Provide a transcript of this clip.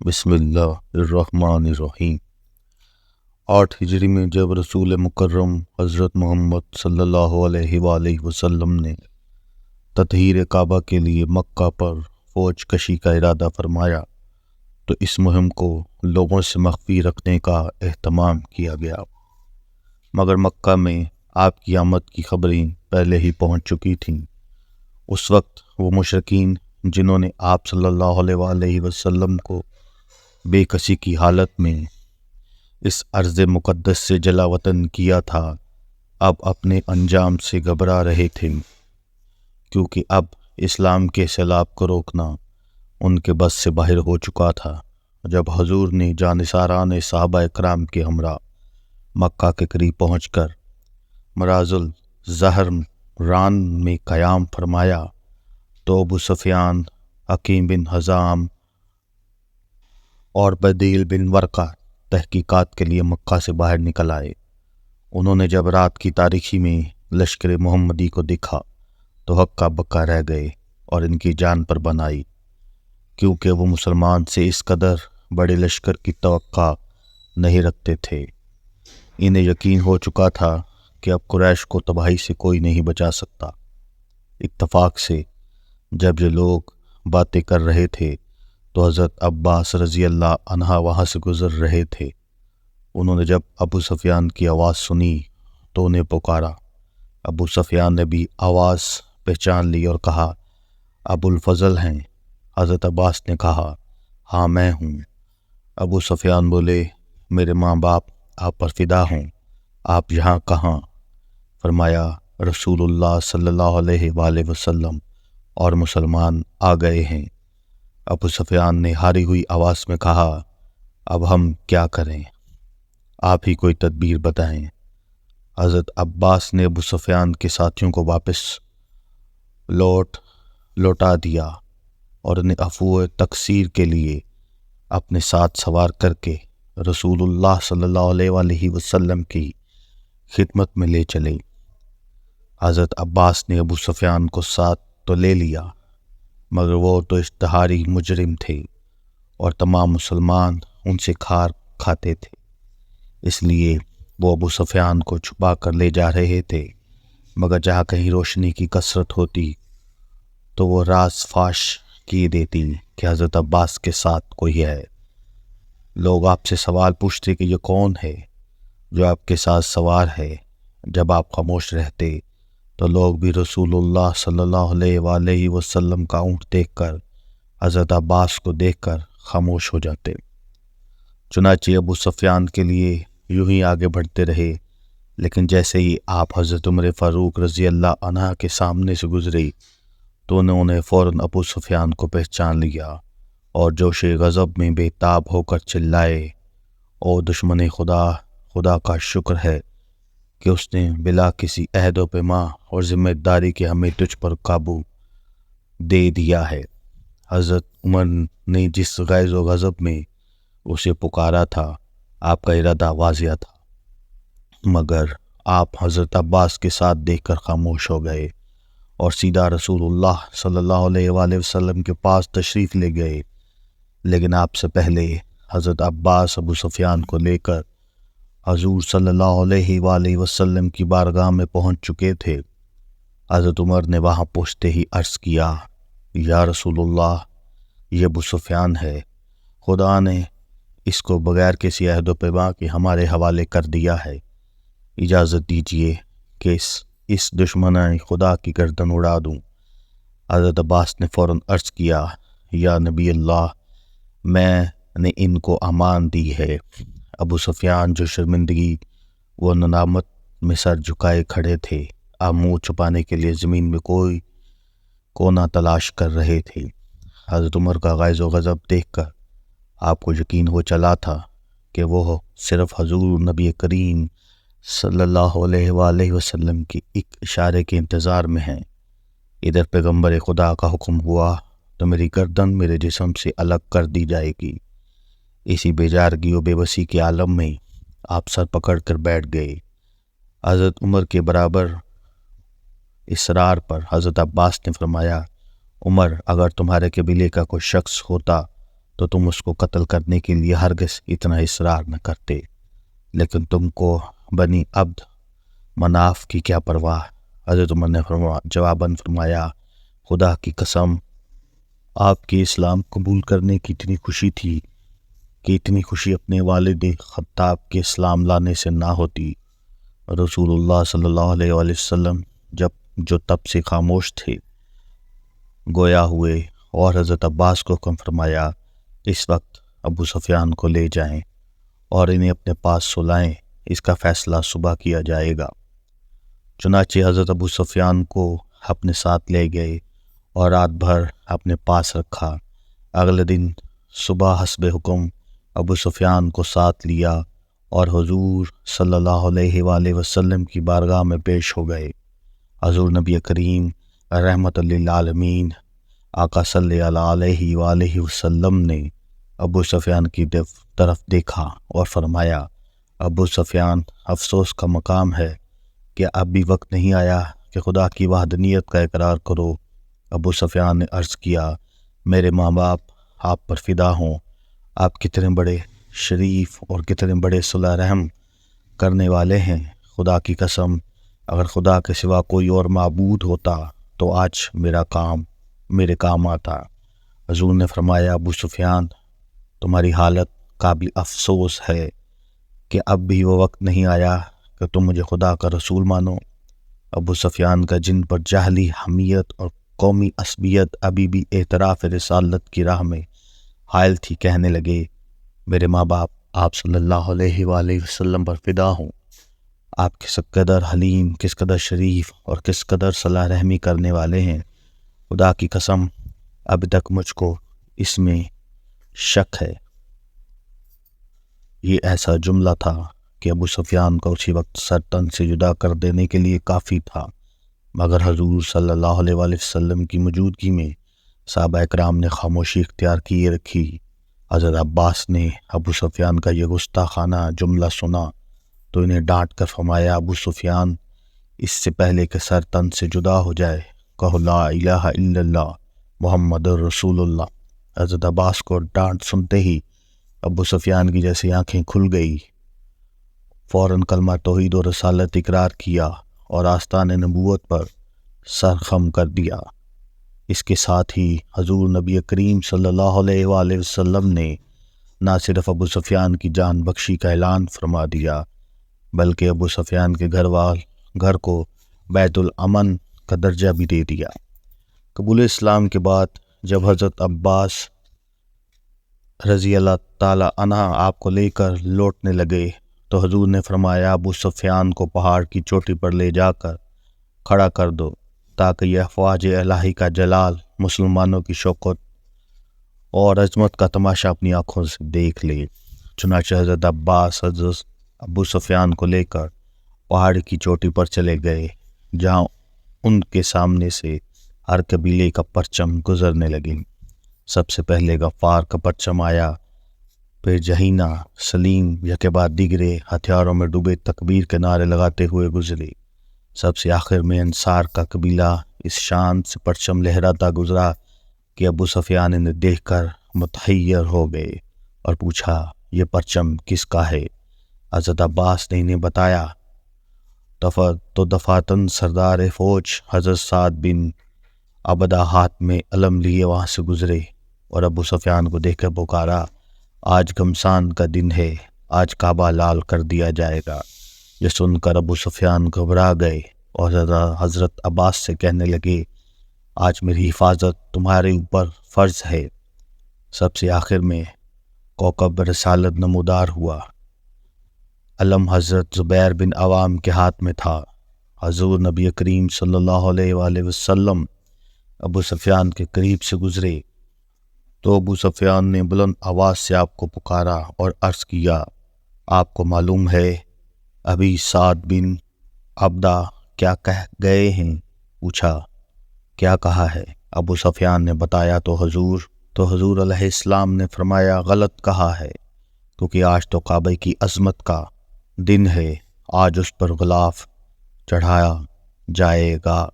بسم اللہ الرحمن الرحیم۔ 8 ہجری میں جب رسول مکرم حضرت محمد صلی اللہ علیہ وآلہ وسلم نے تطہیر کعبہ کے لیے مکہ پر فوج کشی کا ارادہ فرمایا تو اس مہم کو لوگوں سے مخفی رکھنے کا اہتمام کیا گیا، مگر مکہ میں آپ کی آمد کی خبریں پہلے ہی پہنچ چکی تھیں۔ اس وقت وہ مشرکین جنہوں نے آپ صلی اللہ علیہ وآلہ وسلم کو بے کسی کی حالت میں اس ارض مقدس سے جلا وطن کیا تھا، اب اپنے انجام سے گھبرا رہے تھے، کیونکہ اب اسلام کے سیلاب کو روکنا ان کے بس سے باہر ہو چکا تھا۔ جب حضور نے جانثاران صحابہ اکرام کے ہمراہ مکہ کے قریب پہنچ کر مراز الزہران میں قیام فرمایا تو ابو سفیان، حکیم بن حزام اور بدیل بن ورقہ تحقیقات کے لیے مکہ سے باہر نکل آئے۔ انہوں نے جب رات کی تاریکی میں لشکر محمدی کو دیکھا تو ہکا بکا رہ گئے اور ان کی جان پر بن آئی، کیونکہ وہ مسلمان سے اس قدر بڑے لشکر کی توقع نہیں رکھتے تھے۔ انہیں یقین ہو چکا تھا کہ اب قریش کو تباہی سے کوئی نہیں بچا سکتا۔ اتفاق سے جب یہ لوگ باتیں کر رہے تھے تو حضرت عباس رضی اللہ عنہ وہاں سے گزر رہے تھے۔ انہوں نے جب ابو سفیان کی آواز سنی تو انہیں پکارا۔ ابو سفیان نے بھی آواز پہچان لی اور کہا، ابو الفضل ہیں؟ حضرت عباس نے کہا، ہاں میں ہوں۔ ابو سفیان بولے، میرے ماں باپ آپ پر فدا ہوں، آپ یہاں کہاں؟ فرمایا، رسول اللہ صلی اللہ علیہ وآلہ وسلم اور مسلمان آ گئے ہیں۔ ابو سفیان نے ہاری ہوئی آواز میں کہا، اب ہم کیا کریں؟ آپ ہی کوئی تدبیر بتائیں۔ حضرت عباس نے ابو سفیان کے ساتھیوں کو واپس لوٹا دیا اور انہیں عفو تقصیر کے لیے اپنے ساتھ سوار کر کے رسول اللہ صلی اللہ علیہ وآلہ وسلم کی خدمت میں لے چلے۔ حضرت عباس نے ابو سفیان کو ساتھ تو لے لیا، مگر وہ تو اشتہاری مجرم تھے اور تمام مسلمان ان سے کھار کھاتے تھے، اس لیے وہ ابو سفیان کو چھپا کر لے جا رہے تھے، مگر جہاں کہیں روشنی کی کثرت ہوتی تو وہ راز فاش کیے دیتی کہ حضرت عباس کے ساتھ کوئی ہے۔ لوگ آپ سے سوال پوچھتے کہ یہ کون ہے جو آپ کے ساتھ سوار ہے؟ جب آپ خاموش رہتے تو لوگ بھی رسول اللہ صلی اللہ علیہ وآلہ وسلم کا اونٹ دیکھ کر حضرت عباس کو دیکھ کر خاموش ہو جاتے۔ چنانچہ ابو سفیان کے لیے یوں ہی آگے بڑھتے رہے، لیکن جیسے ہی آپ حضرت عمر فاروق رضی اللہ عنہ کے سامنے سے گزری تو انہوں نے فوراً ابو سفیان کو پہچان لیا اور جوش غضب میں بے تاب ہو کر چلائے، او دشمن خدا، خدا کا شکر ہے کہ اس نے بلا کسی عہد و پیما اور ذمہ داری کے ہمیں تجھ پر قابو دے دیا ہے۔ حضرت عمر نے جس غیظ و غضب میں اسے پکارا تھا، آپ کا ارادہ واضح تھا، مگر آپ حضرت عباس کے ساتھ دیکھ کر خاموش ہو گئے اور سیدھا رسول اللہ صلی اللہ علیہ وآلہ وسلم کے پاس تشریف لے گئے۔ لیکن آپ سے پہلے حضرت عباس ابو سفیان کو لے کر حضور صلی اللہ علیہ وآلہ وسلم کی بارگاہ میں پہنچ چکے تھے۔ حضرت عمر نے وہاں پہنچتے ہی عرض کیا، یا رسول اللہ، یہ ابو سفیان ہے، خدا نے اس کو بغیر کسی عہد و پیما کے ہمارے حوالے کر دیا ہے، اجازت دیجیے کہ اس دشمن خدا کی گردن اڑا دوں۔ حضرت عباس نے فوراً عرض کیا، یا نبی اللہ، میں نے ان کو امان دی ہے۔ ابو سفیان جو شرمندگی و ندامت میں سر جھکائے کھڑے تھے، اب منہ چھپانے کے لیے زمین میں کوئی کونا تلاش کر رہے تھے۔ حضرت عمر کا غیظ و غضب دیکھ کر آپ کو یقین ہو چلا تھا کہ وہ صرف حضور نبی کریم صلی اللہ علیہ وآلہ وسلم کی ایک اشارے کے انتظار میں ہیں۔ ادھر پیغمبر خدا کا حکم ہوا تو میری گردن میرے جسم سے الگ کر دی جائے گی۔ اسی بیچارگی و بے بسی کے عالم میں آپ سر پکڑ کر بیٹھ گئے۔ حضرت عمر کے برابر اصرار پر حضرت عباس نے فرمایا، عمر، اگر تمہارے قبیلے کا کوئی شخص ہوتا تو تم اس کو قتل کرنے کے لیے ہرگز اتنا اصرار نہ کرتے، لیکن تم کو بنی عبد مناف کی کیا پرواہ؟ حضرت عمر نے جواباً فرمایا، خدا کی قسم، آپ کے اسلام قبول کرنے کی اتنی خوشی تھی کہ اتنی خوشی اپنے والد خطاب کے اسلام لانے سے نہ ہوتی۔ رسول اللہ صلی اللہ علیہ وآلہ وسلم جو تب سے خاموش تھے گویا ہوئے اور حضرت عباس کو حکم فرمایا، اس وقت ابو سفیان کو لے جائیں اور انہیں اپنے پاس سلائیں، اس کا فیصلہ صبح کیا جائے گا۔ چنانچہ حضرت ابو سفیان کو اپنے ساتھ لے گئے اور رات بھر اپنے پاس رکھا۔ اگلے دن صبح حسب حکم ابو سفیان کو ساتھ لیا اور حضور صلی اللہ علیہ وآلہ وسلم کی بارگاہ میں پیش ہو گئے۔ حضور نبی کریم رحمت للعالمین آقا صلی اللہ علیہ وآلہ وسلم نے ابو سفیان کی طرف دیکھا اور فرمایا، ابو سفیان، افسوس کا مقام ہے کہ اب بھی وقت نہیں آیا کہ خدا کی وحدانیت کا اقرار کرو۔ ابو سفیان نے عرض کیا، میرے ماں باپ آپ پر فدا ہوں، آپ کتنے بڑے شریف اور کتنے بڑے صلح رحم کرنے والے ہیں۔ خدا کی قسم، اگر خدا کے سوا کوئی اور معبود ہوتا تو آج میرے کام آتا۔ حضور نے فرمایا، ابو سفیان، تمہاری حالت قابل افسوس ہے کہ اب بھی وہ وقت نہیں آیا کہ تم مجھے خدا کا رسول مانو۔ ابو سفیان کا جن پر جاہلی حمیت اور قومی عصبیت ابھی بھی اعتراف رسالت کی راہ میں حائل تھی، کہنے لگے، میرے ماں باپ آپ صلی اللہ علیہ وآلہ وسلم پر فدا ہوں، آپ کس قدر حلیم، کس قدر شریف اور کس قدر صلح رحمی کرنے والے ہیں۔ خدا کی قسم، ابھی تک مجھ کو اس میں شک ہے۔ یہ ایسا جملہ تھا کہ ابو سفیان کا اسی وقت سر تن سے جدا کر دینے کے لیے کافی تھا، مگر حضور صلی اللہ علیہ وآلہ وسلم کی موجودگی میں صحابہ اکرام نے خاموشی اختیار کیے رکھی۔ حضرت عباس نے ابو سفیان کا یہ گستاخانہ جملہ سنا تو انہیں ڈانٹ کر فرمایا، ابو سفیان، اس سے پہلے کہ سر تن سے جدا ہو جائے کہو لا الہ الا اللہ محمد رسول اللہ۔ حضرت عباس کو ڈانٹ سنتے ہی ابو سفیان کی جیسی آنکھیں کھل گئی، فوراً کلمہ توحید و رسالت اقرار کیا اور آستان نبوت پر سر خم کر دیا۔ اس کے ساتھ ہی حضور نبی کریم صلی اللہ علیہ وآلہ وسلم نے نہ صرف ابو سفیان کی جان بخشی کا اعلان فرما دیا، بلکہ ابو سفیان کے گھر کو بیت الامن کا درجہ بھی دے دیا۔ قبول اسلام کے بعد جب حضرت عباس رضی اللہ تعالی عنہ آپ کو لے کر لوٹنے لگے تو حضور نے فرمایا، ابو سفیان کو پہاڑ کی چوٹی پر لے جا کر کھڑا کر دو تاکہ یہ افواج الہی کا جلال، مسلمانوں کی شوکت اور عظمت کا تماشا اپنی آنکھوں سے دیکھ لے۔ چنانچہ حضرت عباس حضرت ابو سفیان کو لے کر پہاڑ کی چوٹی پر چلے گئے، جہاں ان کے سامنے سے ہر قبیلے کا پرچم گزرنے لگے۔ سب سے پہلے غفار کا پرچم آیا، پھر جہینہ، سلیم، یکے بعد دیگرے ہتھیاروں میں ڈوبے تکبیر کے نعرے لگاتے ہوئے گزرے۔ سب سے آخر میں انصار کا قبیلہ اس شان سے پرچم لہراتا گزرا کہ ابو سفیان انہیں دیکھ کر متحیر ہو گئے اور پوچھا، یہ پرچم کس کا ہے؟ حضرت عباس نے انہیں بتایا تو دفاتن سردار فوج حضرت سعد بن عبدہ ہاتھ میں علم لیے وہاں سے گزرے اور ابو سفیان کو دیکھ کر پکارا، آج گھمسان کا دن ہے، آج کعبہ لال کر دیا جائے گا۔ یہ سن کر ابو سفیان گھبرا گئے اور حضرت عباس سے کہنے لگے، آج میری حفاظت تمہارے اوپر فرض ہے۔ سب سے آخر میں کوکب رسالت نمودار ہوا، علم حضرت زبیر بن عوام کے ہاتھ میں تھا۔ حضور نبی کریم صلی اللہ علیہ وآلہ وسلم ابو سفیان کے قریب سے گزرے تو ابو سفیان نے بلند آواز سے آپ کو پکارا اور عرض کیا، آپ کو معلوم ہے ابھی سعد بن عبدہ کیا کہہ گئے ہیں؟ پوچھا، کیا کہا ہے؟ ابو سفیان نے بتایا تو حضور علیہ السلام نے فرمایا، غلط کہا ہے، کیونکہ آج تو کعبہ کی عظمت کا دن ہے، آج اس پر غلاف چڑھایا جائے گا۔